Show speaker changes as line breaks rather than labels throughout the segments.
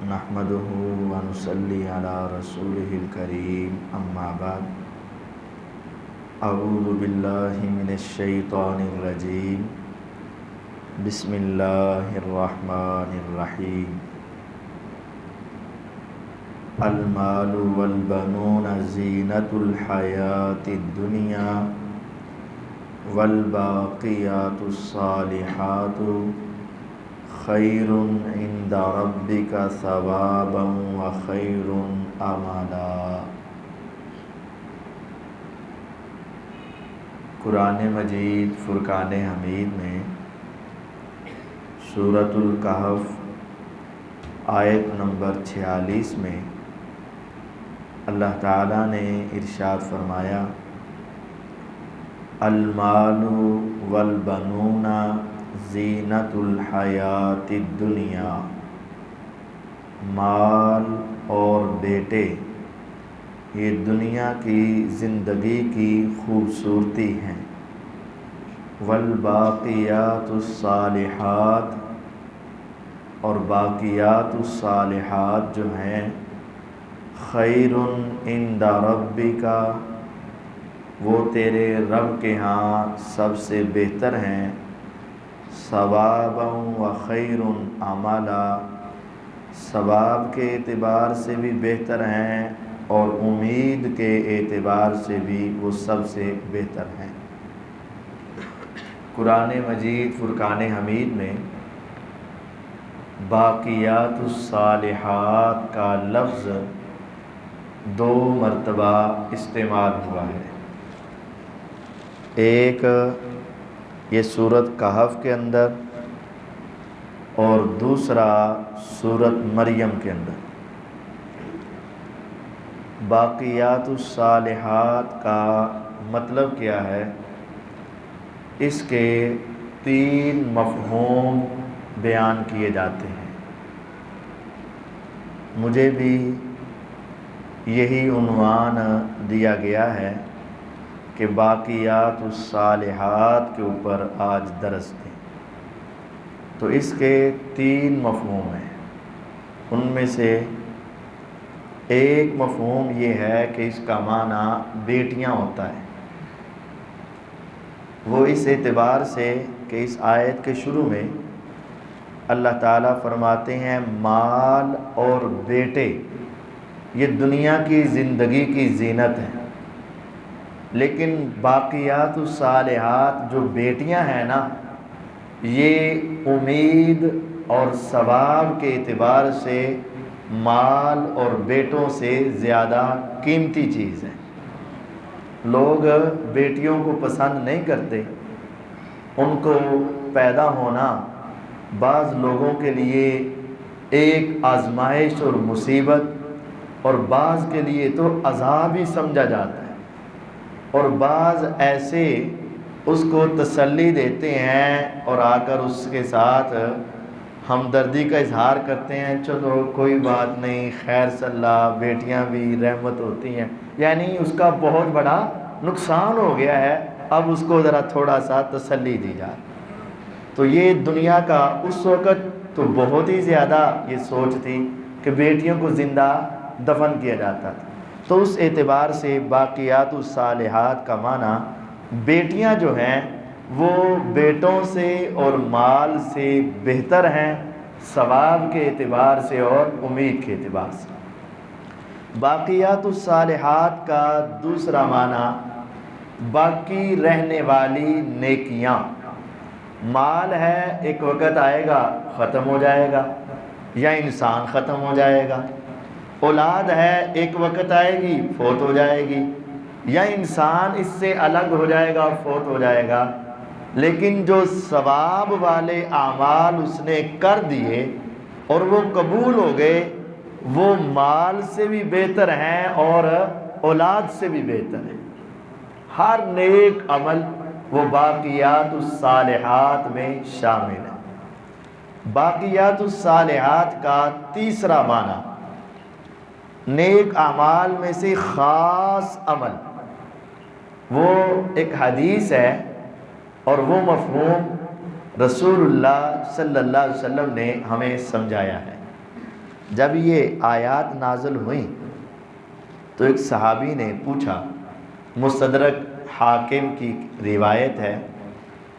نحمده ونصلي على رسوله الكريم اما بعد اعوذ باللہ من الشیطان الرجیم بسم اللہ الرحمن الرحیم المال والبنون زینۃ الحیاۃ الدنیا والباقیات الصالحات خیر عند ربک ثوابا وخیر املا۔ قرآن مجید فرقان حمید میں سورۃ الکہف آیت نمبر 46 میں اللہ تعالیٰ نے ارشاد فرمایا المال والبنون زینۃ الحیاۃ الدنیا، مال اور بیٹے یہ دنیا کی زندگی کی خوبصورتی ہیں، والباقیات الصالحات اور باقیات الصالحات جو ہیں خیر عند ربک وہ تیرے رب کے ہاں سب سے بہتر ہیں، ثوابا و خیر عملا ثواب کے اعتبار سے بھی بہتر ہیں اور امید کے اعتبار سے بھی وہ سب سے بہتر ہیں۔ قرآن مجید فرقان حمید میں باقیات الصالحات کا لفظ 2 مرتبہ استعمال ہوا ہے، ایک یہ سورۃ کہف کے اندر اور دوسرا سورۃ مریم کے اندر۔ باقیات الصالحات کا مطلب کیا ہے؟ اس کے 3 مفہوم بیان کیے جاتے ہیں۔ مجھے بھی یہی عنوان دیا گیا ہے کہ باقیات الصالحات کے اوپر آج درس دیں، تو اس کے 3 مفہوم ہیں۔ ان میں سے ایک مفہوم یہ ہے کہ اس کا معنی بیٹیاں ہوتا ہے، وہ اس اعتبار سے کہ اس آیت کے شروع میں اللہ تعالیٰ فرماتے ہیں مال اور بیٹے یہ دنیا کی زندگی کی زینت ہے، لیکن باقیات الصالحات جو بیٹیاں ہیں نا، یہ امید اور ثواب کے اعتبار سے مال اور بیٹوں سے زیادہ قیمتی چیز ہے۔ لوگ بیٹیوں کو پسند نہیں کرتے، ان کو پیدا ہونا بعض لوگوں کے لیے ایک آزمائش اور مصیبت اور بعض کے لیے تو عذاب ہی سمجھا جاتا ہے، اور بعض ایسے اس کو تسلی دیتے ہیں اور آ کر اس کے ساتھ ہمدردی کا اظہار کرتے ہیں، چلو کوئی بات نہیں، خیر صلی اللہ، بیٹیاں بھی رحمت ہوتی ہیں، یعنی اس کا بہت بڑا نقصان ہو گیا ہے، اب اس کو ذرا تھوڑا سا تسلی دی جائے۔ تو یہ دنیا کا اس وقت تو بہت ہی زیادہ یہ سوچ تھی کہ بیٹیوں کو زندہ دفن کیا جاتا تھا، تو اس اعتبار سے باقیات الصالحات کا معنی بیٹیاں جو ہیں وہ بیٹوں سے اور مال سے بہتر ہیں، ثواب کے اعتبار سے اور امید کے اعتبار سے۔ باقیات الصالحات کا دوسرا معنی باقی رہنے والی نیکیاں۔ مال ہے، ایک وقت آئے گا ختم ہو جائے گا، یا انسان ختم ہو جائے گا۔ اولاد ہے، ایک وقت آئے گی فوت ہو جائے گی، یا انسان اس سے الگ ہو جائے گا، فوت ہو جائے گا۔ لیکن جو ثواب والے اعمال اس نے کر دیے اور وہ قبول ہو گئے، وہ مال سے بھی بہتر ہیں اور اولاد سے بھی بہتر ہیں۔ ہر نیک عمل وہ باقیات الصالحات میں شامل ہے۔ باقیات الصالحات کا تیسرا معنی نیک اعمال میں سے خاص عمل، وہ ایک حدیث ہے اور وہ مفہوم رسول اللہ صلی اللہ علیہ وسلم نے ہمیں سمجھایا ہے۔ جب یہ آیات نازل ہوئیں تو ایک صحابی نے پوچھا، مستدرک حاکم کی روایت ہے،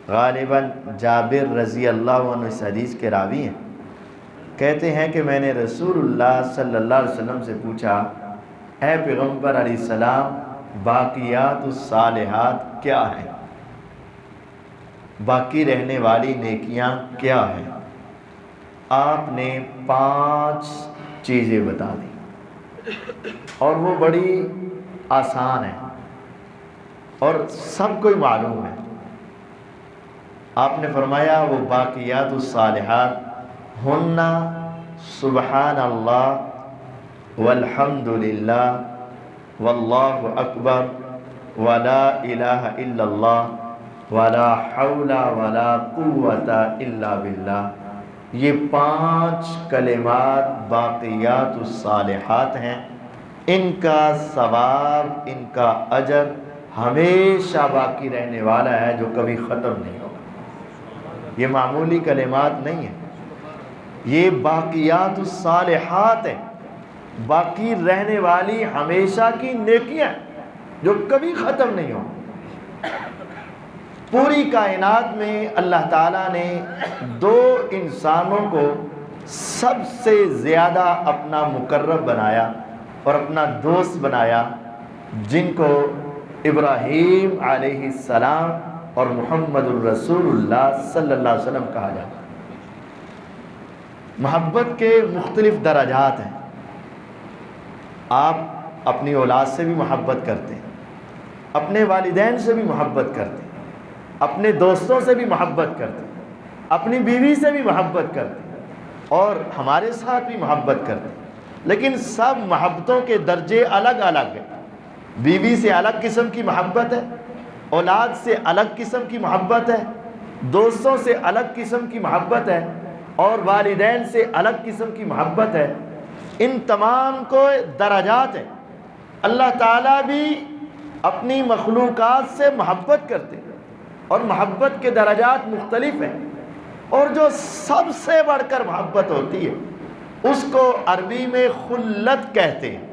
غالباً جابر رضی اللہ عنہ اس حدیث کے راوی ہیں، کہتے ہیں کہ میں نے رسول اللہ صلی اللہ علیہ وسلم سے پوچھا، اے پیغمبر علیہ السلام، باقیات الصالحات کیا ہیں؟ باقی رہنے والی نیکیاں کیا ہیں؟ آپ نے 5 چیزیں بتا دی اور وہ بڑی آسان ہے اور سب کو ہی معلوم ہے۔ آپ نے فرمایا وہ باقیات الصالحات ہن سبحان اللہ والحمد للہ واللہ اکبر ولا الہ الا اللہ ولا حول ولا قوت الا باللہ۔ یہ 5 کلمات باقیات الصالحات ہیں، ان کا ثواب، ان کا اجر ہمیشہ باقی رہنے والا ہے، جو کبھی ختم نہیں ہوگا۔ یہ معمولی کلمات نہیں ہیں، یہ باقیات الصالحات ہیں، باقی رہنے والی ہمیشہ کی نیکیاں جو کبھی ختم نہیں ہوں۔ پوری کائنات میں اللہ تعالیٰ نے 2 انسانوں کو سب سے زیادہ اپنا مقرب بنایا اور اپنا دوست بنایا، جن کو ابراہیم علیہ السلام اور محمد الرسول اللہ صلی اللہ علیہ وسلم کہا جاتا ہے۔ محبت کے مختلف درجات ہیں۔ آپ اپنی اولاد سے بھی محبت کرتے ہیں، اپنے والدین سے بھی محبت کرتے ہیں، اپنے دوستوں سے بھی محبت کرتے ہیں، اپنی بیوی سے بھی محبت کرتے ہیں اور ہمارے ساتھ بھی محبت کرتے ہیں، لیکن سب محبتوں کے درجے الگ الگ ہیں۔ بیوی سے الگ قسم کی محبت ہے، اولاد سے الگ قسم کی محبت ہے، دوستوں سے الگ قسم کی محبت ہے اور والدین سے الگ قسم کی محبت ہے۔ ان تمام کو درجات ہیں۔ اللہ تعالیٰ بھی اپنی مخلوقات سے محبت کرتے ہیں اور محبت کے درجات مختلف ہیں، اور جو سب سے بڑھ کر محبت ہوتی ہے اس کو عربی میں خلت کہتے ہیں،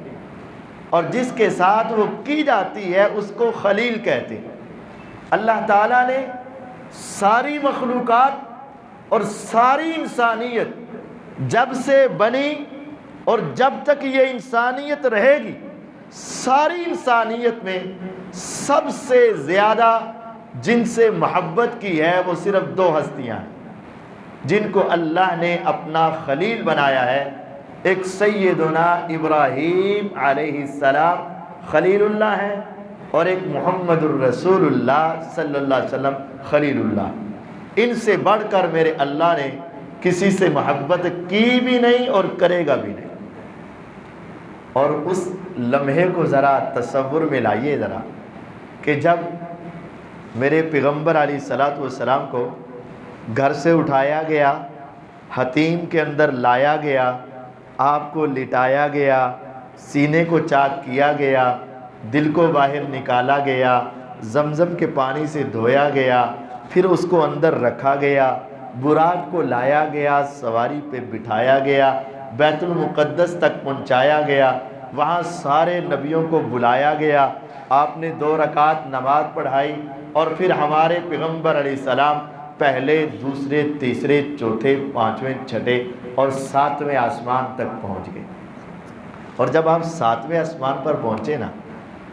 اور جس کے ساتھ وہ کی جاتی ہے اس کو خلیل کہتے ہیں۔ اللہ تعالیٰ نے ساری مخلوقات اور ساری انسانیت جب سے بنی اور جب تک یہ انسانیت رہے گی، ساری انسانیت میں سب سے زیادہ جن سے محبت کی ہے وہ صرف 2 ہستیاں ہیں جن کو اللہ نے اپنا خلیل بنایا ہے۔ ایک سیدنا ابراہیم علیہ السلام خلیل اللہ ہے، اور ایک محمد الرسول اللہ صلی اللہ علیہ وسلم خلیل اللہ۔ ان سے بڑھ کر میرے اللہ نے کسی سے محبت کی بھی نہیں اور کرے گا بھی نہیں۔ اور اس لمحے کو ذرا تصور میں لائیے ذرا، کہ جب میرے پیغمبر علیہ الصلاۃ والسلام کو گھر سے اٹھایا گیا، حتیم کے اندر لایا گیا، آپ کو لٹایا گیا، سینے کو چاک کیا گیا، دل کو باہر نکالا گیا، زمزم کے پانی سے دھویا گیا، پھر اس کو اندر رکھا گیا، براق کو لایا گیا، سواری پہ بٹھایا گیا، بیت المقدس تک پہنچایا گیا، وہاں سارے نبیوں کو بلایا گیا، آپ نے 2 رکعت نماز پڑھائی، اور پھر ہمارے پیغمبر علیہ السلام پہلے، دوسرے، تیسرے، چوتھے، 5ویں، 6ٹھے اور 7ویں آسمان تک پہنچ گئے۔ اور جب آپ 7ویں آسمان پر پہنچے نا،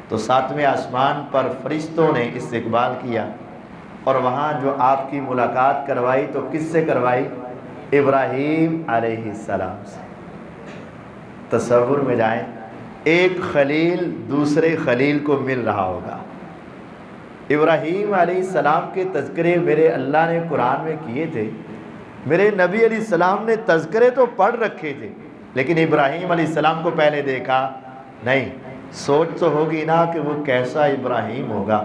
تو 7ویں آسمان پر فرشتوں نے استقبال کیا، اور وہاں جو آپ کی ملاقات کروائی تو کس سے کروائی؟ ابراہیم علیہ السلام سے۔ تصور میں جائیں، ایک خلیل دوسرے خلیل کو مل رہا ہوگا۔ ابراہیم علیہ السلام کے تذکرے میرے اللہ نے قرآن میں کیے تھے، میرے نبی علیہ السلام نے تذکرے تو پڑھ رکھے تھے، لیکن ابراہیم علیہ السلام کو پہلے دیکھا نہیں۔ سوچ تو ہوگی نا کہ وہ کیسا ابراہیم ہوگا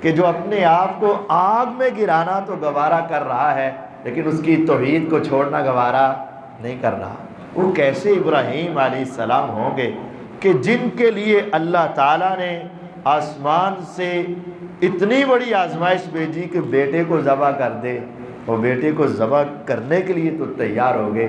کہ جو اپنے آپ کو آگ میں گرانا تو گوارا کر رہا ہے، لیکن اس کی توحید کو چھوڑنا گوارا نہیں کر رہا۔ وہ کیسے ابراہیم علیہ السلام ہوں گے کہ جن کے لیے اللہ تعالیٰ نے آسمان سے اتنی بڑی آزمائش بھیجی کہ بیٹے کو ذبح کر دے، اور بیٹے کو ذبح کرنے کے لیے تو تیار ہو گئے۔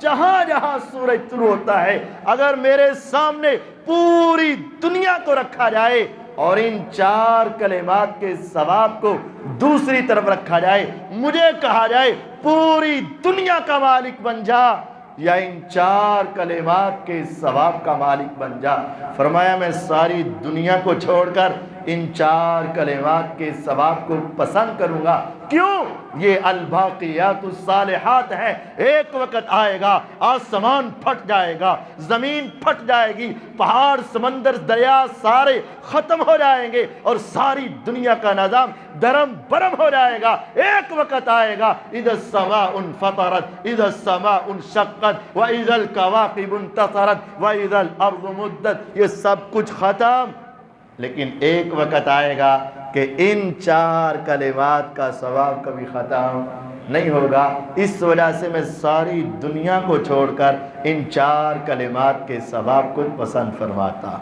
جہاں جہاں سورج طلوع ہوتا ہے اگر میرے سامنے پوری دنیا کو رکھا جائے اور ان 4 کلمات کے ثواب کو دوسری طرف رکھا جائے، مجھے کہا جائے پوری دنیا کا مالک بن جا یا ان 4 کلمات کے ثواب کا مالک بن جا، فرمایا میں ساری دنیا کو چھوڑ کر ان 4 کلمات کے ثواب کو پسند کروں گا۔ کیوں؟ یہ الباقیات الصالحات ہے۔ ایک وقت آئے گا آسمان پھٹ جائے گا، زمین پھٹ جائے گی، پہاڑ سمندر دریا سارے ختم ہو جائیں گے اور ساری دنیا کا نظام درم برم ہو جائے گا۔ ایک وقت آئے گا اذا السماء انفطرت، اذا السماء انشقت، واذا الكواكب انتثرت، واذا الارض مدت، یہ سب کچھ ختم، لیکن ایک وقت آئے گا کہ ان 4 کلمات کا ثواب کبھی ختم نہیں ہوگا۔ اس وجہ سے میں ساری دنیا کو چھوڑ کر ان 4 کلمات کے ثواب کو پسند فرماتا۔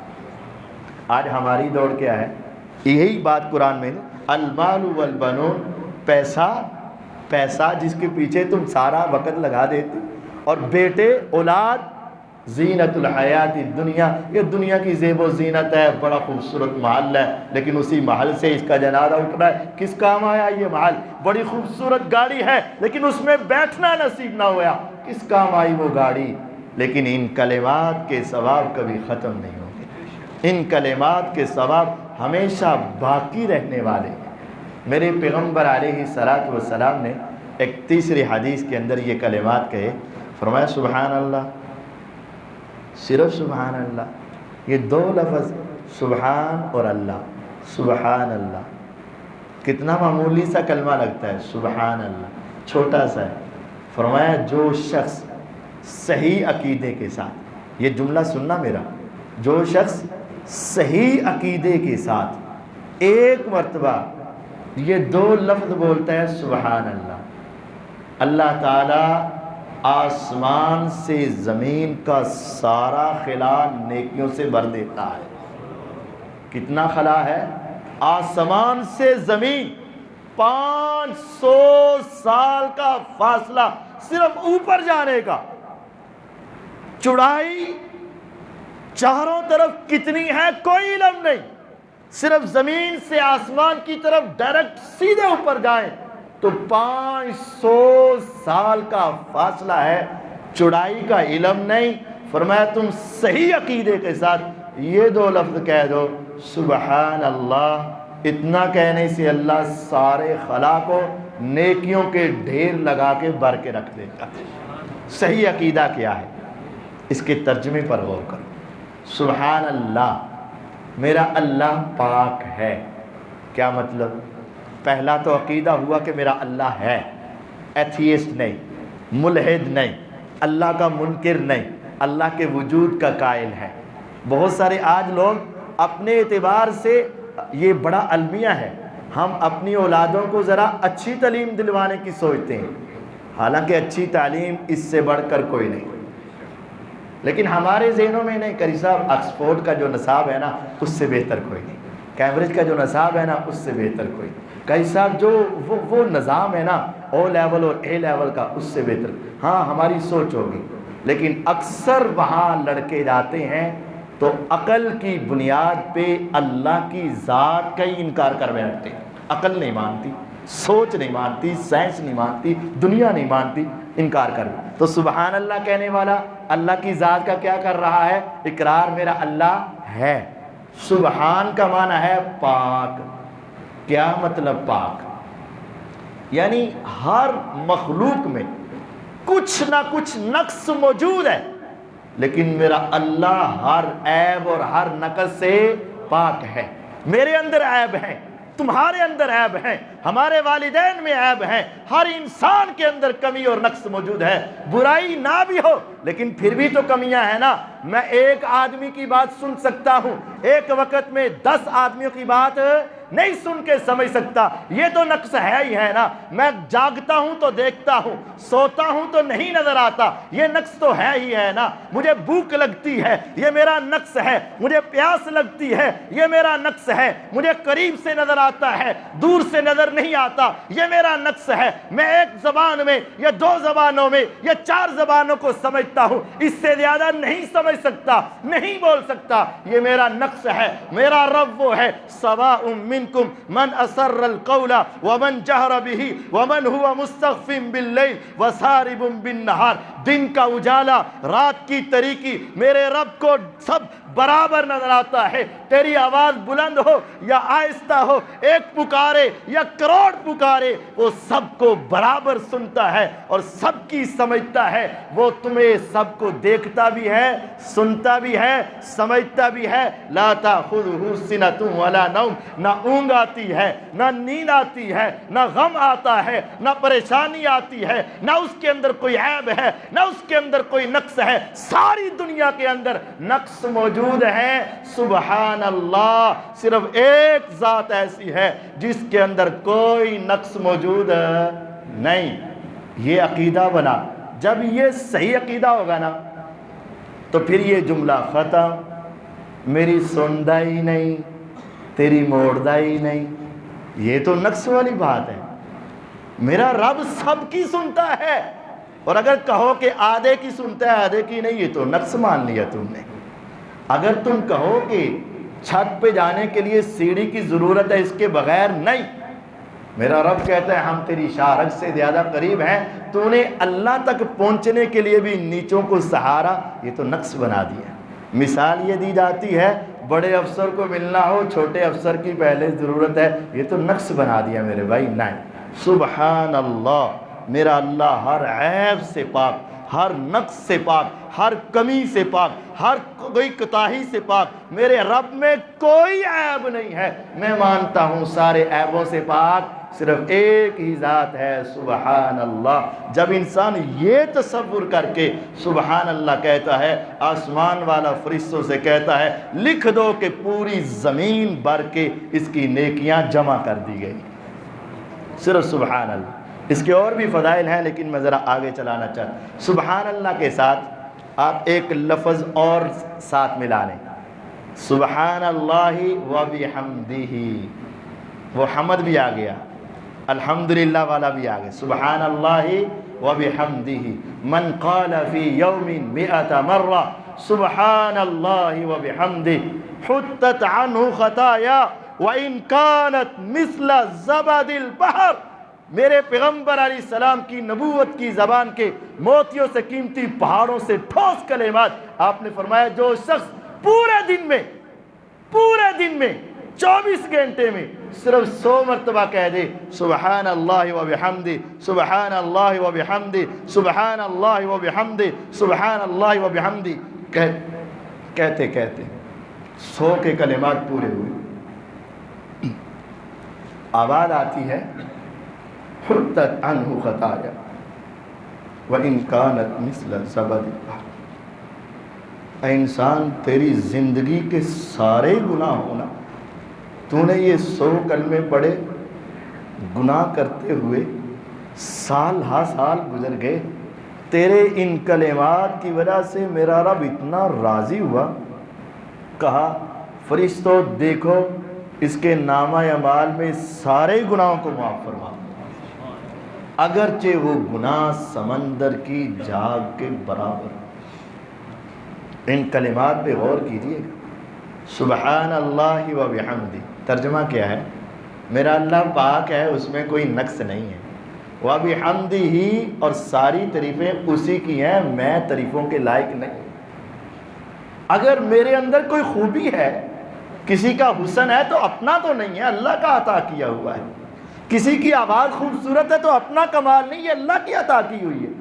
آج ہماری دوڑ کیا ہے؟ یہی بات قرآن میں، المال والبنون، پیسہ جس کے پیچھے تم سارا وقت لگا دیتے، اور بیٹے اولاد، زینت الحیات الدنیا، یہ دنیا کی زیب و زینت ہے، بڑا خوبصورت محل ہے، لیکن اسی محل سے اس کا جنازہ اٹھ رہا ہے، کس کام آیا یہ محل؟ بڑی خوبصورت گاڑی ہے لیکن اس میں بیٹھنا نصیب نہ ہوا، کس کام آئی وہ گاڑی؟ لیکن ان کلمات کے ثواب کبھی ختم نہیں ہوگے، ان کلمات کے ثواب ہمیشہ باقی رہنے والے ہیں۔ میرے پیغمبر علیہ الصلوۃ والسلام نے ایک تیسری حدیث کے اندر یہ کلمات کہے، فرمایا سبحان اللہ، صرف سبحان اللہ، یہ 2 لفظ سبحان اور اللہ، سبحان اللہ، کتنا معمولی سا کلمہ لگتا ہے، سبحان اللہ چھوٹا سا ہے۔ فرمایا جو شخص صحیح عقیدے کے ساتھ، یہ جملہ سننا میرا، جو شخص صحیح عقیدے کے ساتھ ایک مرتبہ یہ 2 لفظ بولتا ہے سبحان اللہ، اللہ تعالیٰ آسمان سے زمین کا سارا خلا نیکیوں سے بھر دیتا ہے۔ کتنا خلا ہے؟ آسمان سے زمین 500 سال کا فاصلہ صرف اوپر جانے کا، چوڑائی چاروں طرف کتنی ہے کوئی علم نہیں، صرف زمین سے آسمان کی طرف ڈائریکٹ سیدھے اوپر جائیں تو 500 سال کا فاصلہ ہے، چوڑائی کا علم نہیں۔ فرمایا تم صحیح عقیدے کے ساتھ یہ 2 لفظ کہہ دو سبحان اللہ، اتنا کہنے سے اللہ سارے خلا کو نیکیوں کے ڈھیر لگا کے بھر کے رکھ دیتا۔ صحیح عقیدہ کیا ہے؟ اس کے ترجمے پر غور کرو۔ سبحان اللہ، میرا اللہ پاک ہے، کیا مطلب؟ پہلا تو عقیدہ ہوا کہ میرا اللہ ہے، ایتھیسٹ نہیں، ملحد نہیں، اللہ کا منکر نہیں، اللہ کے وجود کا قائل ہے۔ بہت سارے آج لوگ اپنے اعتبار سے، یہ بڑا المیہ ہے، ہم اپنی اولادوں کو ذرا اچھی تعلیم دلوانے کی سوچتے ہیں، حالانکہ اچھی تعلیم اس سے بڑھ کر کوئی نہیں، لیکن ہمارے ذہنوں میں نہیں، قاری صاحب آکسفورڈ کا جو نصاب ہے نا اس سے بہتر کوئی نہیں، کیمبرج کا جو نصاب ہے نا اس سے بہتر کوئی نہیں، قاری صاحب جو وہ نظام ہے نا او لیول اور اے لیول کا اس سے بہتر، ہاں ہماری سوچ ہوگی، لیکن اکثر وہاں لڑکے جاتے ہیں تو عقل کی بنیاد پہ اللہ کی ذات کا ہی انکار کر بیٹھتے ہیں، عقل نہیں مانتی، سوچ نہیں مانتی، سائنس نہیں مانتی، دنیا نہیں مانتی، انکار کر۔ تو سبحان اللہ کہنے والا اللہ کی ذات کا کیا کر رہا ہے؟ اقرار میرا اللہ ہے۔ سبحان کا معنی ہے پاک۔ کیا مطلب پاک؟ یعنی ہر مخلوق میں کچھ نہ کچھ نقص موجود ہے، لیکن میرا اللہ ہر عیب اور ہر نقص سے پاک ہے۔ میرے اندر عیب ہیں، تمہارے اندر عیب ہیں، ہمارے والدین میں عیب ہیں، ہر انسان کے اندر کمی اور نقص موجود ہے، برائی نہ بھی ہو لیکن پھر بھی تو کمیاں ہیں نا۔ میں ایک آدمی کی بات سن سکتا ہوں، ایک وقت میں 10 آدمیوں کی بات نہیں سن کے سمجھ سکتا، یہ تو نقص ہے ہی ہے نا۔ میں جاگتا ہوں تو دیکھتا ہوں، سوتا ہوں تو نہیں نظر آتا، یہ نقص تو ہے ہی ہے نا۔ مجھے بھوک لگتی ہے، یہ میرا نقص ہے۔ مجھے پیاس لگتی ہے، یہ میرا نقص ہے۔ مجھے قریب سے نظر آتا ہے، دور سے نظر نہیں آتا، یہ میرا نقص ہے۔ میں ایک زبان میں یا دو زبانوں میں یا چار زبانوں کو سمجھتا ہوں، اس سے زیادہ نہیں سمجھ سکتا، نہیں بول سکتا، یہ میرا نقص ہے۔ میرا رب وہ ہے، سواء منکم من اسر القول ومن جہر به ومن هو مستخف باللیل وسارب بالنہار۔ دن کا اجالا، رات کی تاریکی، میرے رب کو سب برابر نظر آتا ہے۔ تیری آواز بلند ہو یا آہستہ ہو، ایک پکارے یا کروڑ پکارے، وہ سب کو برابر سنتا ہے اور سب کی سمجھتا ہے۔ وہ تمہیں سب کو دیکھتا بھی ہے، سنتا بھی ہے، سمجھتا بھی ہے۔ لا تأخذہ سنۃ ولا نوم، نہ اونگ آتی ہے، نہ نیند آتی ہے، نہ غم آتا ہے، نہ پریشانی آتی ہے، نہ اس کے اندر کوئی عیب ہے، نہ اس کے اندر کوئی نقص ہے۔ ساری دنیا کے اندر نقص موجود ہے، سبحان اللہ۔ صرف ایک ذات ایسی ہے جس کے اندر کوئی نقص موجود نہیں۔ یہ عقیدہ بنا، جب یہ صحیح عقیدہ ہوگا نا تو پھر یہ جملہ ختم، میری سندا ہی نہیں، تیری موڑدا ہی نہیں، یہ تو نقص والی بات ہے۔ میرا رب سب کی سنتا ہے، اور اگر کہو کہ آدھے کی سنتا ہے آدھے کی نہیں، یہ تو نقص مان لیا تم نے۔ اگر تم کہو کہ چھت پہ جانے کے لیے سیڑھی کی ضرورت ہے، اس کے بغیر نہیں، میرا رب کہتا ہے ہم تیری شارک سے زیادہ قریب ہیں، تو نے اللہ تک پہنچنے کے لیے بھی نیچوں کو سہارا، یہ تو نقص بنا دیا۔ مثال یہ دی جاتی ہے بڑے افسر کو ملنا ہو، چھوٹے افسر کی پہلے ضرورت ہے، یہ تو نقص بنا دیا میرے بھائی۔ نہیں، سبحان اللہ، میرا اللہ ہر عیب سے پاک، ہر نقص سے پاک، ہر کمی سے پاک، ہر کوئی کوتاہی سے پاک۔ میرے رب میں کوئی عیب نہیں ہے۔ میں مانتا ہوں سارے عیبوں سے پاک صرف ایک ہی ذات ہے، سبحان اللہ۔ جب انسان یہ تصور کر کے سبحان اللہ کہتا ہے، آسمان والا فرشتوں سے کہتا ہے لکھ دو کہ پوری زمین بھر کے اس کی نیکیاں جمع کر دی گئی، صرف سبحان اللہ۔ اس کے اور بھی فضائل ہیں لیکن میں ذرا آگے چلانا چاہتا ہوں۔ سبحان اللہ کے ساتھ آپ ایک لفظ اور ساتھ ملا لیں، سبحان اللہ و بحمدہ۔ وہ حمد بھی آ گیا، الحمدللہ والا بھی آ گیا، سبحان اللہ و بحمدہ۔ من قال فی یوم 100 مرہ سبحان اللہ و بحمدہ حطت عنہ خطایا وَإِن كَانَتْ مِثْلَ زَبَدِ الْبَحْرِ۔ میرے پیغمبر علیہ السلام کی نبوت کی زبان کے موتیوں سے قیمتی پہاڑوں سے ٹھوس کلمات، آپ نے فرمایا جو شخص پورے دن میں 24 گھنٹے میں صرف 100 مرتبہ کہہ دے سبحان اللہ و بحمدہ، سبحان اللہ و بحمدہ، سبحان اللہ و بحمدہ، سبحان اللہ و بحمدہ، کہتے 100 کے کلمات پورے ہوئے، آواز آتی ہے حطت عنہ خطایا وَإِن كَانَتْ مِثْلَ زَبَدِ الْبَحْرِ۔ اے انسان، تیری زندگی کے سارے گناہ ہونا، تو نے یہ 100 کلمے پڑھے، گناہ کرتے ہوئے سال ہا سال گزر گئے، تیرے ان کلمات کی وجہ سے میرا رب اتنا راضی ہوا، کہا فرشتوں دیکھو اس کے نامہ اعمال میں سارے گناہوں کو معاف فرما، اگرچہ وہ گناہ سمندر کی جھاگ کے برابر۔ ان کلمات پہ غور کیجئے گا، سبحان اللہ و بحمدہ، ترجمہ کیا ہے؟ میرا اللہ پاک ہے، اس میں کوئی نقص نہیں ہے، و بحمدہ، اور ساری تعریفیں اسی کی ہیں، میں تعریفوں کے لائق نہیں۔ اگر میرے اندر کوئی خوبی ہے، کسی کا حسن ہے تو اپنا تو نہیں ہے، اللہ کا عطا کیا ہوا ہے۔ کسی کی آواز خوبصورت ہے تو اپنا کمال نہیں، یہ اللہ کی عطا کی ہوئی ہے۔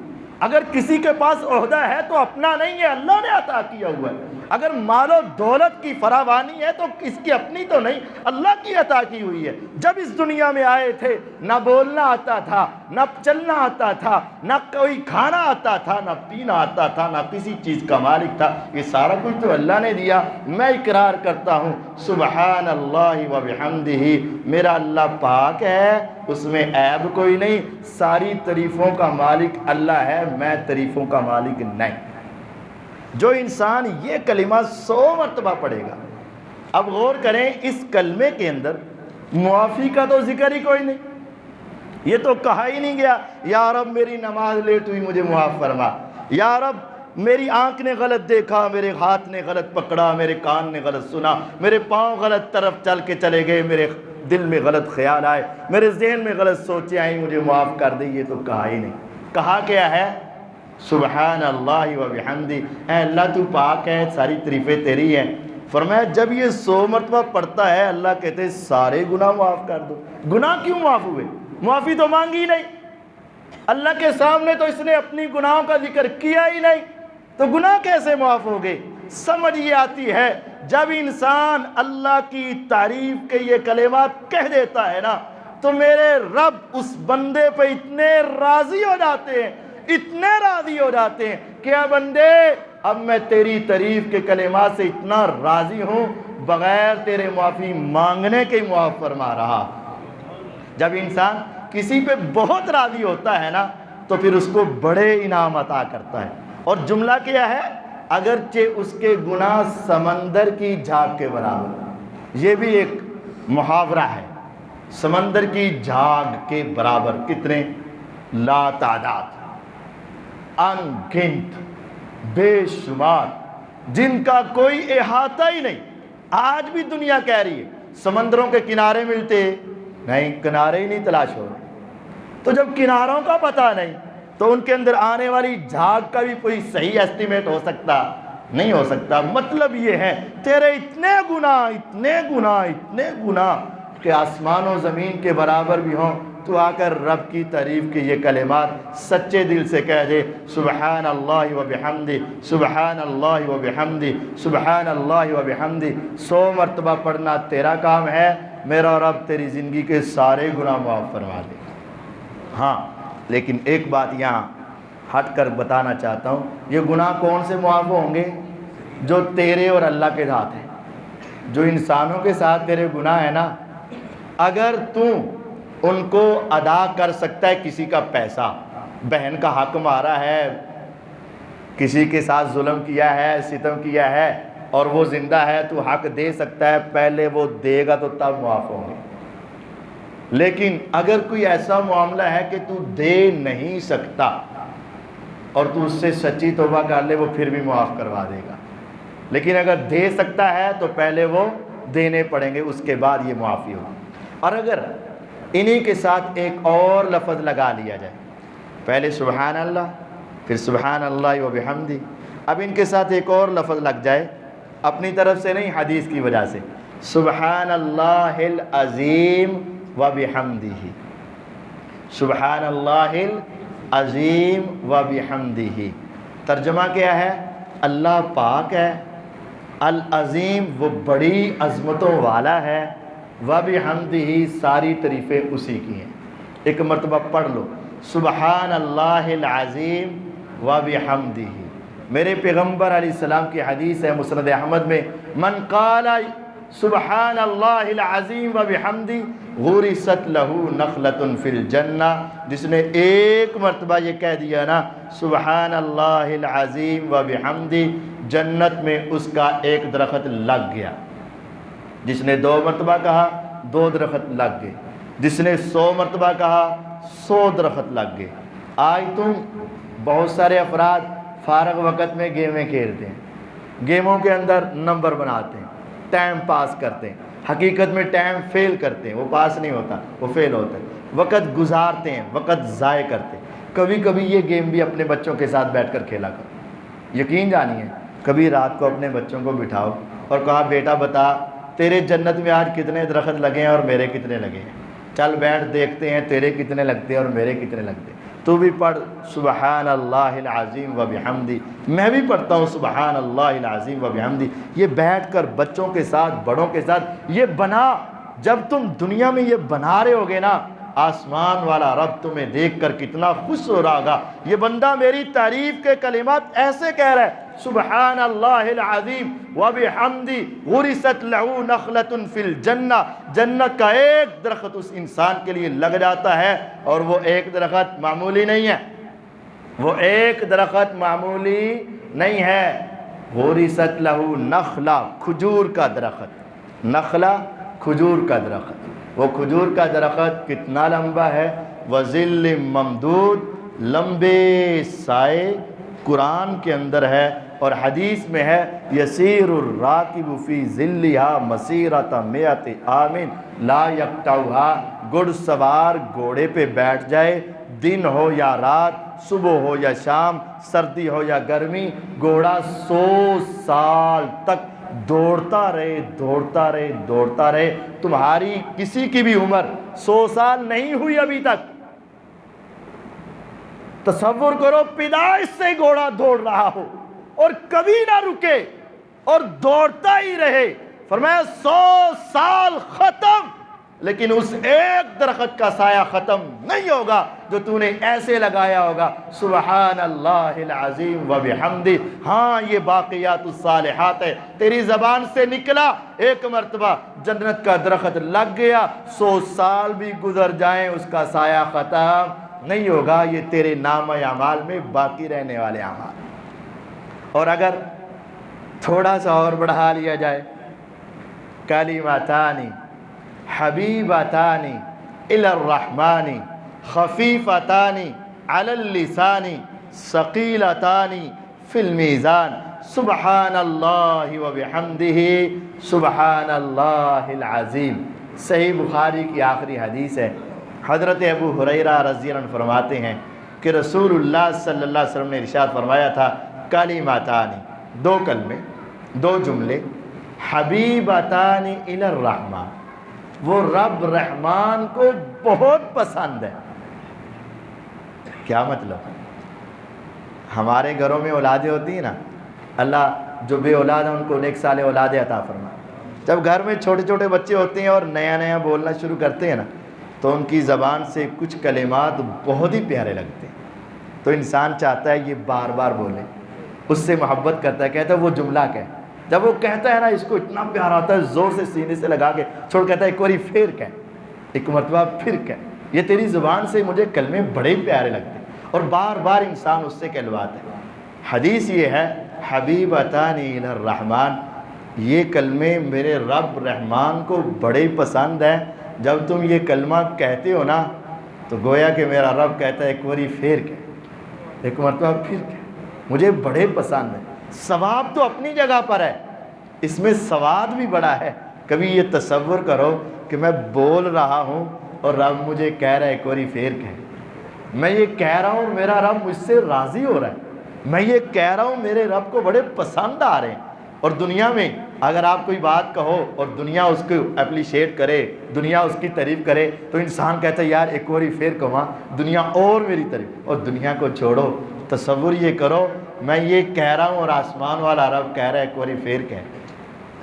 اگر کسی کے پاس عہدہ ہے تو اپنا نہیں ہے، اللہ نے عطا کیا ہوا ہے۔ اگر مال و دولت کی فراوانی ہے تو اس کی اپنی تو نہیں، اللہ کی عطا کی ہوئی ہے۔ جب اس دنیا میں آئے تھے نہ بولنا آتا تھا، نہ چلنا آتا تھا، نہ کوئی کھانا آتا تھا، نہ پینا آتا تھا، نہ کسی چیز کا مالک تھا، یہ سارا کچھ تو اللہ نے دیا۔ میں اقرار کرتا ہوں سبحان اللہ و بحمدہ، میرا اللہ پاک ہے، اس میں عیب کوئی نہیں، ساری تعریفوں کا مالک اللہ ہے، میں تعریفوں کا مالک نہیں۔ جو انسان یہ کلمہ 100 مرتبہ پڑھے گا، اب غور کریں اس کلمے کے اندر معافی کا تو ذکر ہی کوئی نہیں، یہ تو کہا ہی نہیں گیا یا رب میری نماز لیٹ ہوئی مجھے معاف فرما، یا رب میری آنکھ نے غلط دیکھا، میرے ہاتھ نے غلط پکڑا، میرے کان نے غلط سنا، میرے پاؤں غلط طرف چل کے چلے گئے، میرے دل میں غلط خیال آئے، میرے ذہن میں غلط سوچیں آئیں، مجھے معاف کر دے، یہ تو کہا ہی نہیں۔ کہا کیا ہے؟ سبحان اللہ و بحمدہ، اے اللہ تو پاک ہے، ساری تعریفیں تیری ہیں۔ فرمایا جب یہ 100 مرتبہ پڑھتا ہے اللہ کہتے ہیں سارے گناہ معاف کر دو۔ گناہ کیوں معاف ہوئے؟ معافی تو مانگی نہیں، اللہ کے سامنے تو اس نے اپنی گناہوں کا ذکر کیا ہی نہیں، تو گناہ کیسے معاف ہو گئے؟ سمجھ یہ آتی ہے جب انسان اللہ کی تعریف کے یہ کلمات کہہ دیتا ہے نا، تو میرے رب اس بندے پہ اتنے راضی ہو جاتے ہیں، اتنے راضی ہو جاتے ہیں کہ اے بندے اب میں تیری تعریف کے کلمات سے اتنا راضی ہوں، بغیر تیرے معافی مانگنے کے معاف فرما رہا۔ جب انسان کسی پہ بہت راضی ہوتا ہے نا تو پھر اس کو بڑے انعام عطا کرتا ہے۔ اور جملہ کیا ہے؟ اگرچہ اس کے گناہ سمندر کی جھاگ کے برابر، یہ بھی ایک محاورہ ہے، سمندر کی جھاگ کے برابر، کتنے؟ لا تعداد، ان گنت، بے شمار، جن کا کوئی احاطہ ہی نہیں۔ آج بھی دنیا کہہ رہی ہے سمندروں کے کنارے ملتے نہیں، کنارے ہی نہیں تلاش ہو رہے۔ تو جب کناروں کا پتہ نہیں تو ان کے اندر آنے والی جھاگ کا بھی کوئی صحیح ایسٹیمیٹ ہو سکتا نہیں ہو سکتا۔ مطلب یہ ہے تیرے اتنے گناہ اتنے گناہ اتنے گناہ کہ آسمان و زمین کے برابر بھی ہوں، تو آ کر رب کی تعریف کے یہ کلمات سچے دل سے کہہ دے، سبحان اللہ و بحمدہ، سبحان اللہ و بحمدہ، سبحان اللہ و بحمدہ۔ 100 مرتبہ پڑھنا تیرا کام ہے، میرا رب تیری زندگی کے سارے گناہ معاف فرما دے۔ ہاں لیکن ایک بات یہاں ہٹ کر بتانا چاہتا ہوں، یہ گناہ کون سے معاف ہوں گے؟ جو تیرے اور اللہ کے ساتھ ہیں۔ جو انسانوں کے ساتھ تیرے گناہ ہے نا، اگر تو ان کو ادا کر سکتا ہے، کسی کا پیسہ، بہن کا حق مارا ہے، کسی کے ساتھ ظلم کیا ہے، ستم کیا ہے اور وہ زندہ ہے، تو حق دے سکتا ہے، پہلے وہ دے گا تو تب معاف ہوں گے۔ لیکن اگر کوئی ایسا معاملہ ہے کہ تو دے نہیں سکتا اور تو اس سے سچی توبہ کر لے، وہ پھر بھی معاف کروا دے گا۔ لیکن اگر دے سکتا ہے تو پہلے وہ دینے پڑیں گے، اس کے بعد یہ معافی ہوگی۔ اور اگر انہی کے ساتھ ایک اور لفظ لگا لیا جائے، پہلے سبحان اللہ پھر سبحان اللہ و بحمدہ، اب ان کے ساتھ ایک اور لفظ لگ جائے، اپنی طرف سے نہیں حدیث کی وجہ سے، سبحان اللہ العظیم و بحمدہ، سبحان اللہ العظیم و بحمدہ۔ ترجمہ کیا ہے؟ اللہ پاک ہے، العظیم وہ بڑی عظمتوں والا ہے، و بحمدہ ساری تعریفیں اسی کی ہیں۔ ایک مرتبہ پڑھ لو، سبحان اللہ العظیم و بحمدہ۔ میرے پیغمبر علیہ السلام کی حدیث ہے مسند احمد میں، من قال سبحان اللہ العظیم و بحمدہ غرست لہ نخلۃ فی الجنہ، جس نے ایک مرتبہ یہ کہہ دیا نا سبحان اللہ العظیم و بحمدہ، جنت میں اس کا ایک درخت لگ گیا۔ جس نے 2 مرتبہ کہا 2 درخت لگ گئے، جس نے 100 مرتبہ کہا 100 درخت لگ گئے۔ آج تم بہت سارے افراد فارغ وقت میں گیمیں کھیلتے ہیں، گیموں کے اندر نمبر بناتے ہیں، ٹائم پاس کرتے ہیں، حقیقت میں ٹائم فیل کرتے ہیں، وہ پاس نہیں ہوتا، وہ فیل ہوتا ہے، وقت گزارتے ہیں، وقت ضائع کرتے ہیں۔ کبھی کبھی یہ گیم بھی اپنے بچوں کے ساتھ بیٹھ کر کھیلا کرو، یقین جانیے، کبھی رات کو اپنے بچوں کو بٹھاؤ اور کہا بیٹا بتا تیرے جنت میں آج کتنے درخت لگے ہیں اور میرے کتنے لگے ہیں، چل بیٹھ دیکھتے ہیں تیرے کتنے لگتے ہیں اور میرے کتنے لگتے ہیں۔ تو بھی پڑھ سبحان اللہ العظیم و بحمدی، میں بھی پڑھتا ہوں سبحان اللہ العظیم و بحمدی۔ یہ بیٹھ کر بچوں کے ساتھ، بڑوں کے ساتھ یہ بنا، جب تم دنیا میں یہ بنا رہے ہوگے نا، آسمان والا رب تمہیں دیکھ کر کتنا خوش ہو رہا ہوگا، یہ بندہ میری تعریف کے کلمات ایسے کہہ رہا ہے، سبحان اللہ العظیم وبحمدی غرست لہ نخلۃ فی الجنہ، جنت کا ایک درخت اس انسان کے لیے لگ جاتا ہے، اور وہ ایک درخت معمولی نہیں ہے، وہ ایک درخت معمولی نہیں ہے، غرست لہ نخلہ، کھجور کا درخت، نخلہ کھجور کا درخت، وہ کھجور کا درخت کتنا لمبا ہے، وَظِلٍّ ممدود، لمبے سائے قرآن کے اندر ہے، اور حدیث میں ہے یسیر الراکب فی ظلھا مسیرۃ مئۃ عام لا یقطعھا، گھڑ سوار گھوڑے پہ بیٹھ جائے، دن ہو یا رات، صبح ہو یا شام، سردی ہو یا گرمی، گھوڑا 100 سال تک دوڑتا رہے دوڑتا رہے دوڑتا رہے۔ تمہاری کسی کی بھی عمر 100 سال نہیں ہوئی ابھی تک، تصور کرو پیدائش سے گھوڑا دوڑ رہا ہو اور کبھی نہ رکے اور دوڑتا ہی رہے، فرمایا 100 سال ختم، لیکن اس ایک درخت کا سایہ ختم نہیں ہوگا جو تو نے ایسے لگایا ہوگا سبحان اللہ العظیم و بحمدی۔ ہاں یہ باقیات الصالحات ہے، تیری زبان سے نکلا، ایک مرتبہ جنت کا درخت لگ گیا، 100 سال بھی گزر جائیں اس کا سایہ ختم نہیں ہوگا، یہ تیرے نامہ اعمال میں باقی رہنے والے اعمال۔ اور اگر تھوڑا سا اور بڑھا لیا جائے، کلمتان حبیبتان الی الرحمن خفیفتان علی اللسان ثقیلتان فی المیزان، سبحان اللہ و بحمدہ سبحان اللہ العظیم۔ صحیح بخاری کی آخری حدیث ہے، حضرت ابو ہریرہ رضی اللہ عنہ فرماتے ہیں کہ رسول اللہ صلی اللہ علیہ وسلم نے ارشاد فرمایا تھا، کلمتان، دو کلمے، دو جملے، حبیبتان الی الرحمن، وہ رب رحمان کو بہت پسند ہے۔ کیا مطلب؟ ہمارے گھروں میں اولادیں ہوتی ہیں نا، اللہ جو بے اولاد ہیں ان کو نیک صالح اولادیں عطا فرمائے۔ جب گھر میں چھوٹے چھوٹے بچے ہوتے ہیں اور نیا نیا بولنا شروع کرتے ہیں نا، تو ان کی زبان سے کچھ کلمات بہت ہی پیارے لگتے ہیں، تو انسان چاہتا ہے یہ بار بار بولے، اس سے محبت کرتا ہے، کہتا ہے وہ جملہ کہ جب وہ کہتا ہے نا، اس کو اتنا پیار آتا ہے، زور سے سینے سے لگا کے چھوڑ کہتا ہے ایک باری پھر کہ، ایک مرتبہ پھر کہ، یہ تیری زبان سے مجھے کلمے بڑے پیارے لگتے ہیں، اور بار بار انسان اس سے کہلواتا ہے۔ حدیث یہ ہے حبیبتان الی الرحمن، یہ کلمے میرے رب رحمان کو بڑے پسند ہیں۔ جب تم یہ کلمہ کہتے ہو نا تو گویا کہ میرا رب کہتا ہے ایک باری پھر کہ، ایک مرتبہ پھر کہ، مجھے بڑے پسند ہیں۔ ثواب تو اپنی جگہ پر ہے، اس میں ثواب بھی بڑا ہے۔ کبھی یہ تصور کرو کہ میں بول رہا ہوں اور رب مجھے کہہ رہا ہے ایک باری پھر کہ، میں یہ کہہ رہا ہوں میرا رب مجھ سے راضی ہو رہا ہے، میں یہ کہہ رہا ہوں میرے رب کو بڑے پسند آ رہے ہیں۔ اور دنیا میں اگر آپ کوئی بات کہو اور دنیا اس کو اپریشیٹ کرے، دنیا اس کی تعریف کرے، تو انسان کہتا ہے یار ایک باری پھر کہاں، دنیا اور میری تعریف، اور دنیا کو چھوڑو، تصور یہ کرو میں یہ کہہ رہا ہوں اور آسمان والا رب کہہ رہا ہے ایک باری پھر کہ،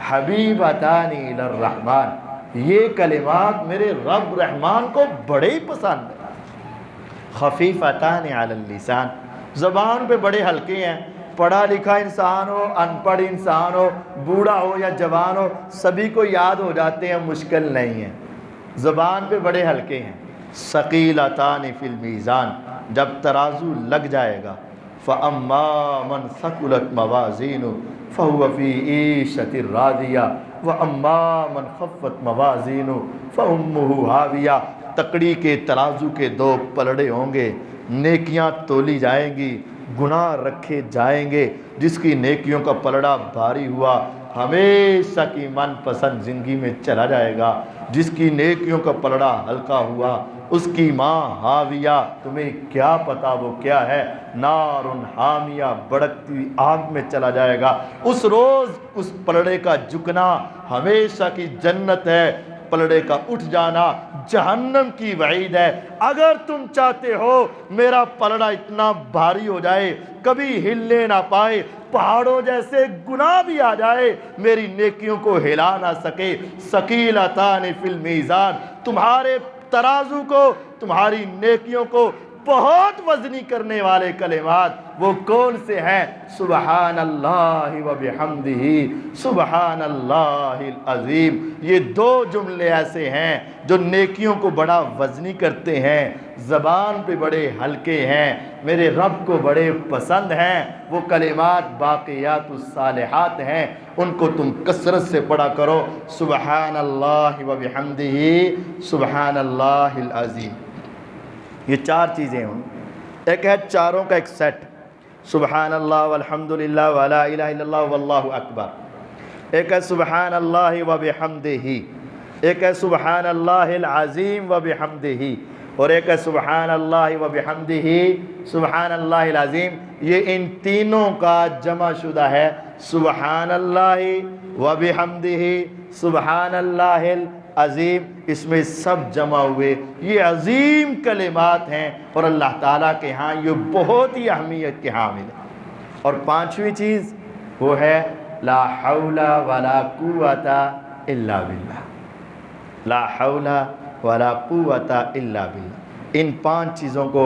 حبیبتان الی الرحمن، یہ کلمات میرے رب رحمان کو بڑے ہی پسند ہیں۔ خفیفتان علی اللسان، زبان پہ بڑے ہلکے ہیں، پڑھا لکھا انسان ہو، ان پڑھ انسان ہو، بوڑھا ہو یا جوان ہو، سبھی کو یاد ہو جاتے ہیں، مشکل نہیں ہے، زبان پہ بڑے ہلکے ہیں۔ ثقیلتان فی المیزان، جب ترازو لگ جائے گا، فَأَمَّا مَنْ ثَقُلَتْ مَوَازِينُهُ فَهُوَ فِي عِيشَةٍ رَاضِيَةٍ وَأَمَّا مَنْ خَفَّتْ مَوَازِينُهُ فَأُمُّهُ هَاوِيَةٌ، تکڑی کے ترازو کے دو پلڑے ہوں گے، نیکیاں تولی جائیں گی، گناہ رکھے جائیں گے، جس کی نیکیوں کا پلڑا بھاری ہوا ہمیشہ کی من پسند زندگی میں چلا جائے گا، جس کی نیکیوں کا پلڑا ہلکا ہوا اس کی ماں حاویہ، تمہیں کیا پتا وہ کیا ہے، نار حامیہ، بڑکتی ہوئی آگ میں چلا جائے گا۔ اس روز اس پلڑے کا جھکنا ہمیشہ کی جنت ہے، پلڑے کا اٹھ جانا جہنم کی وعید ہے۔ اگر تم چاہتے ہو میرا پلڑا اتنا بھاری ہو جائے کبھی ہلنے نہ پائے، پہاڑوں جیسے گناہ بھی آ جائے میری نیکیوں کو ہلا نہ سکے، ثقیلتان فی المیزان، تمہارے ترازو کو، تمہاری نیکیوں کو بہت وزنی کرنے والے کلمات وہ کون سے ہیں؟ سبحان اللہ و بحمدہ سبحان اللہ العظیم۔ یہ دو جملے ایسے ہیں جو نیکیوں کو بڑا وزنی کرتے ہیں، زبان پہ بڑے ہلکے ہیں، میرے رب کو بڑے پسند ہیں۔ وہ کلمات باقیات الصالحات ہیں، ان کو تم کثرت سے پڑھا کرو۔ سبحان اللہ و بحمدہ سبحان اللہ العظیم۔ یہ چار چیزیں ہوں، ایک ہے چاروں کا ایک سیٹ، سبحان اللہ والحمدللہ ولا الہ الا اللہ واللہ اکبر، ایک ہے سبحان اللہ و بحمدہ، ایک ہے سبحان اللہ العظیم و بحمدہ، اور ایک ہے سبحان اللہ و بحمدہ سبحان اللہ العظیم۔ یہ ان تینوں کا جمع شدہ ہے، سبحان اللہ و بحمدہ سبحان اللہ العظیم، اس میں سب جمع ہوئے، یہ عظیم کلمات ہیں اور اللہ تعالیٰ کے ہاں یہ بہت ہی اہمیت کے حامل ہے۔ اور پانچویں چیز وہ ہے لا حول ولا قوت الا باللہ، لا حول ولا قوت الا باللہ۔ ان پانچ چیزوں کو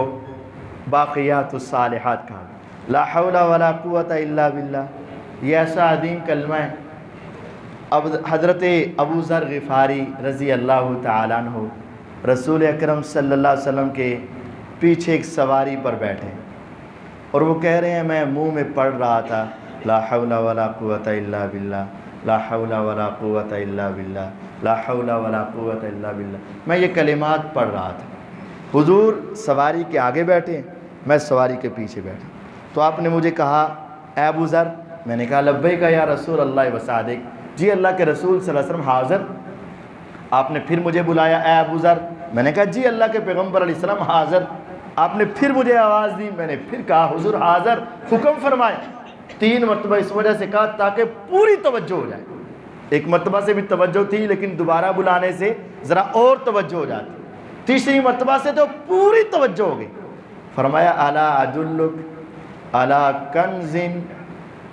باقیات الصالحات کہا۔ لا حول ولا قوت الا باللہ یہ ایسا عظیم کلمہ ہے۔ اب حضرت ابو ذر غفاری رضی اللہ تعالیٰ عنہ رسول اکرم صلی اللہ علیہ وسلم کے پیچھے ایک سواری پر بیٹھے اور وہ کہہ رہے ہیں میں منہ میں پڑھ رہا تھا لا حول ولا قوت الا باللہ، لا حول ولا قوت الا باللہ، لا حول ولا قوت الا باللہ، میں یہ کلمات پڑھ رہا تھا۔ حضور سواری کے آگے بیٹھے، میں سواری کے پیچھے بیٹھا، تو آپ نے مجھے کہا اے ابو ذر، میں نے کہا لبیک یا رسول اللہ و صادق، جی اللہ کے رسول صلی اللہ علیہ وسلم حاضر۔ آپ نے پھر مجھے بلایا اے ابو ذر، میں نے کہا جی اللہ کے پیغمبر علیہ السلام حاضر۔ آپ نے پھر مجھے آواز دی، میں نے پھر کہا حضور حاضر، حکم فرمائے۔ 3 مرتبہ اس وجہ سے کہا تاکہ پوری توجہ ہو جائے، ایک مرتبہ سے بھی توجہ تھی لیکن دوبارہ بلانے سے ذرا اور توجہ ہو جاتی، تیسری مرتبہ سے تو پوری توجہ ہو گئی۔ فرمایا الا ادلک علی کنز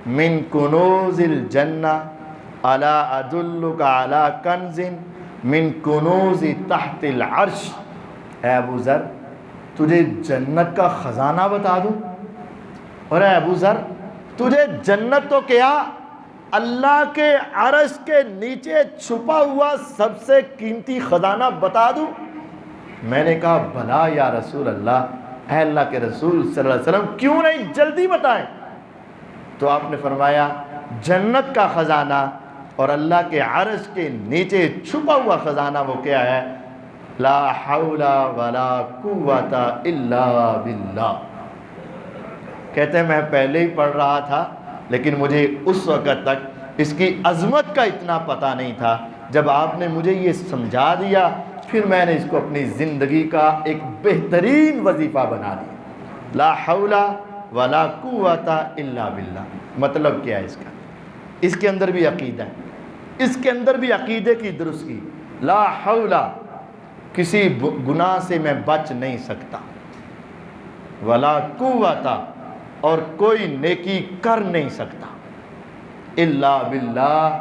من کنوز الجنہ، الا ادلک علی کنز من کنوز تحت العرش، اے ابو ذر تجھے جنت کا خزانہ بتا دوں؟ اور اے ابو ذر تجھے جنت تو کیا اللہ کے عرش کے نیچے چھپا ہوا سب سے قیمتی خزانہ بتا دوں؟ میں نے کہا بھلا یا رسول اللہ، اے اللہ کے رسول صلی اللہ علیہ وسلم کیوں نہیں، جلدی بتائیں۔ تو آپ نے فرمایا جنت کا خزانہ اور اللہ کے عرش کے نیچے چھپا ہوا خزانہ وہ کیا ہے؟ لا حول ولا قوت الا باللہ۔ کہتے ہیں میں پہلے ہی پڑھ رہا تھا لیکن مجھے اس وقت تک اس کی عظمت کا اتنا پتہ نہیں تھا، جب آپ نے مجھے یہ سمجھا دیا پھر میں نے اس کو اپنی زندگی کا ایک بہترین وظیفہ بنا لیا۔ لا حول ولا قوت الا باللہ مطلب کیا ہے اس کا؟ اس کے اندر بھی عقیدہ ہے، اس کے اندر بھی عقیدے کی درستگی۔ لا حول، کسی گناہ سے میں بچ نہیں سکتا، ولا قوت، اور کوئی نیکی کر نہیں سکتا، الا باللہ،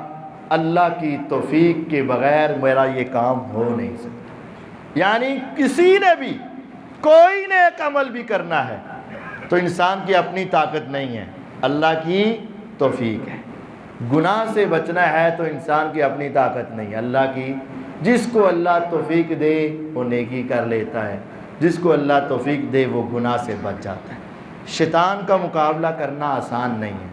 اللہ کی توفیق کے بغیر میرا یہ کام ہو نہیں سکتا۔ یعنی کسی نے بھی کوئی نیک عمل بھی کرنا ہے تو انسان کی اپنی طاقت نہیں ہے، اللہ کی توفیق ہے۔ گناہ سے بچنا ہے تو انسان کی اپنی طاقت نہیں، اللہ کی۔ جس کو اللہ توفیق دے وہ نیکی کر لیتا ہے، جس کو اللہ توفیق دے وہ گناہ سے بچ جاتا ہے۔ شیطان کا مقابلہ کرنا آسان نہیں ہے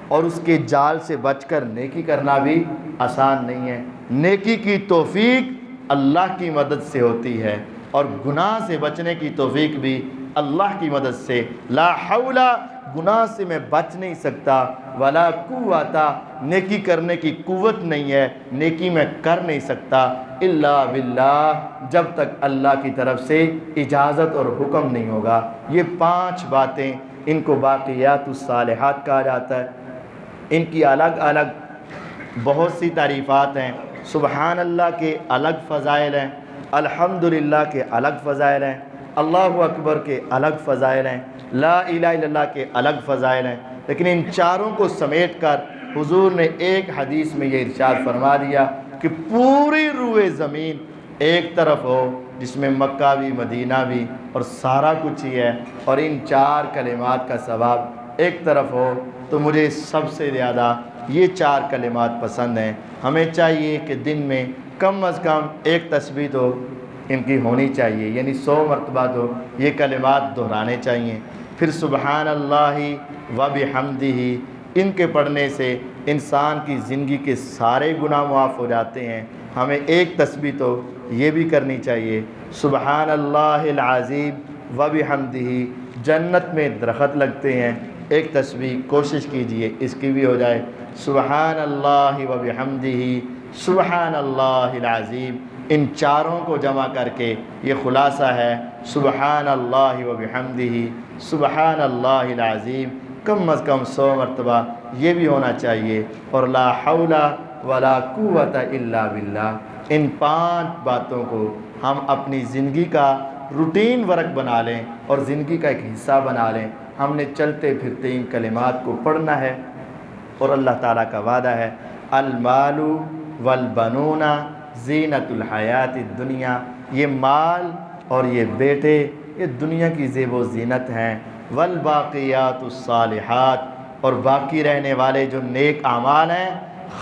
اور اس کے جال سے بچ کر نیکی کرنا بھی آسان نہیں ہے۔ نیکی کی توفیق اللہ کی مدد سے ہوتی ہے اور گناہ سے بچنے کی توفیق بھی اللہ کی مدد سے۔ لا حول، گناہ سے میں بچ نہیں سکتا، ولا قوت، نیکی کرنے کی قوت نہیں ہے، نیکی میں کر نہیں سکتا، الا باللہ، جب تک اللہ کی طرف سے اجازت اور حکم نہیں ہوگا۔ یہ 5 باتیں، ان کو باقیات الصالحات کہا جاتا ہے۔ ان کی الگ الگ بہت سی تعریفات ہیں، سبحان اللہ کے الگ فضائل ہیں، الحمدللہ کے الگ فضائل ہیں، اللہ اکبر کے الگ فضائل ہیں، لا الہ الا اللہ کے الگ فضائل ہیں، لیکن ان چاروں کو سمیٹ کر حضور نے ایک حدیث میں یہ ارشاد فرما دیا کہ پوری روئے زمین ایک طرف ہو جس میں مکہ بھی مدینہ بھی اور سارا کچھ ہی ہے، اور ان چار کلمات کا ثواب ایک طرف ہو، تو مجھے سب سے زیادہ یہ چار کلمات پسند ہیں۔ ہمیں چاہیے کہ دن میں کم از کم ایک تسبیح تو ان کی ہونی چاہیے، یعنی 100 مرتبہ تو یہ کلمات دہرانے چاہیے۔ پھر سبحان اللہ و بحمدہ، ان کے پڑھنے سے انسان کی زندگی کے سارے گناہ معاف ہو جاتے ہیں۔ ہمیں ایک تسبیح تو یہ بھی کرنی چاہیے، سبحان اللہ العظیم و بحمدہ۔ جنت میں درخت لگتے ہیں، ایک تسبیح کوشش کیجئے اس کی بھی ہو جائے، سبحان اللہ و بحمدہ سبحان اللہ العظیم۔ ان چاروں کو جمع کر کے یہ خلاصہ ہے، سبحان اللہ و بحمدہ سبحان اللہ العظیم، کم از کم 100 مرتبہ یہ بھی ہونا چاہیے، اور لا حول ولا قوت الا باللہ۔ ان 5 باتوں کو ہم اپنی زندگی کا روٹین ورک بنا لیں اور زندگی کا ایک حصہ بنا لیں۔ ہم نے چلتے پھرتے ان کلمات کو پڑھنا ہے، اور اللہ تعالیٰ کا وعدہ ہے، المال والبنون زینت الحیات الدنیا، یہ مال اور یہ بیٹے یہ دنیا کی زیب و زینت ہیں، والباقیات الصالحات، اور باقی رہنے والے جو نیک اعمال ہیں،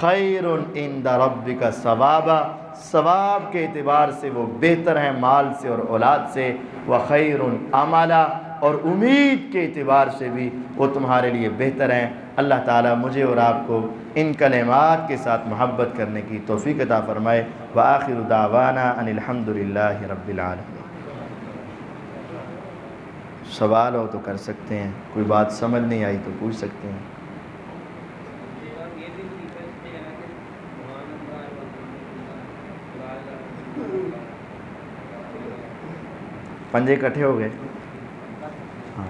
خیر عند ربک ثوابا، ثواب کے اعتبار سے وہ بہتر ہیں مال سے اور اولاد سے، وخیر عملا، اور امید کے اعتبار سے بھی وہ تمہارے لیے بہتر ہیں۔ اللہ تعالیٰ مجھے اور آپ کو ان کلمات کے ساتھ محبت کرنے کی توفیق عطا فرمائے۔ وآخر دعوانا ان الحمد للہ رب العالمین۔ سوال ہو تو کر سکتے ہیں، کوئی بات سمجھ نہیں آئی تو پوچھ سکتے ہیں۔ پنجے اکٹھے ہو گئے؟ ہاں۔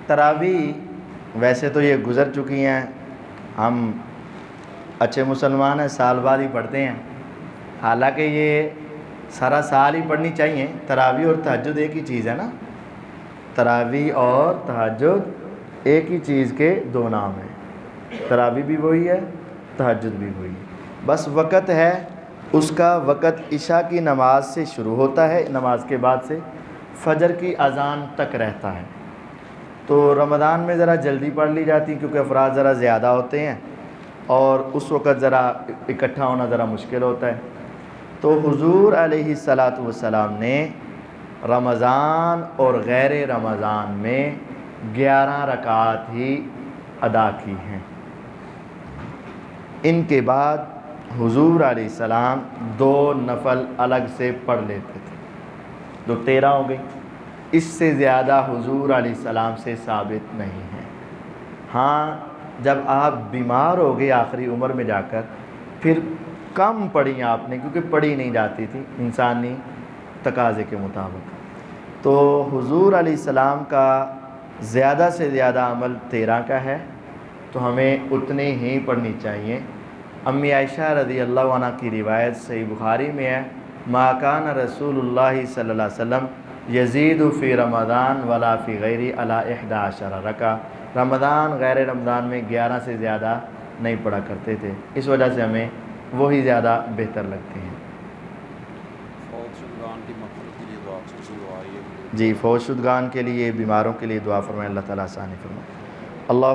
تراویح ویسے تو یہ گزر چکی ہیں، ہم اچھے مسلمان ہیں، سال بعد ہی پڑھتے ہیں، حالانکہ یہ سارا سال ہی پڑھنی چاہیے۔ تراویح اور تہجد ایک ہی چیز ہے نا، تراویح اور تہجد ایک ہی چیز کے 2 نام ہیں، تراویح بھی وہی ہے، تہجد بھی وہی ہے، بس وقت ہے اس کا، وقت عشاء کی نماز سے شروع ہوتا ہے، نماز کے بعد سے فجر کی اذان تک رہتا ہے۔ تو رمضان میں ذرا جلدی پڑھ لی جاتی کیونکہ افراد ذرا زیادہ ہوتے ہیں، اور اس وقت ذرا اکٹھا ہونا ذرا مشکل ہوتا ہے۔ تو حضور علیہ الصلاۃ والسلام نے رمضان اور غیر رمضان میں 11 رکعات ہی ادا کی ہیں۔ ان کے بعد حضور علیہ السلام 2 نفل الگ سے پڑھ لیتے تھے، جو 13 ہو گئی۔ اس سے زیادہ حضور علیہ السلام سے ثابت نہیں ہے۔ ہاں، جب آپ بیمار ہو گئے آخری عمر میں جا کر، پھر کم پڑھی آپ نے، کیونکہ پڑھی نہیں جاتی تھی انسانی تقاضے کے مطابق۔ تو حضور علیہ السلام کا زیادہ سے زیادہ عمل 13 کا ہے، تو ہمیں اتنے ہی پڑھنی چاہیے۔ امی عائشہ رضی اللہ عنہ کی روایت صحیح بخاری میں ہے، ما کان رسول اللہ صلی اللہ علیہ وسلم یزید فی رمضان ولا فی غیری علی 11 رکعہ، رمضان غیر رمضان میں 11 سے زیادہ نہیں پڑھا کرتے تھے، اس وجہ سے ہمیں وہی زیادہ بہتر لگتے ہیں۔ جی، فوت شدگان کے لیے، بیماروں کے لیے دعا فرمائیں، اللہ تعالیٰ آسانی فرمائے۔ اللہ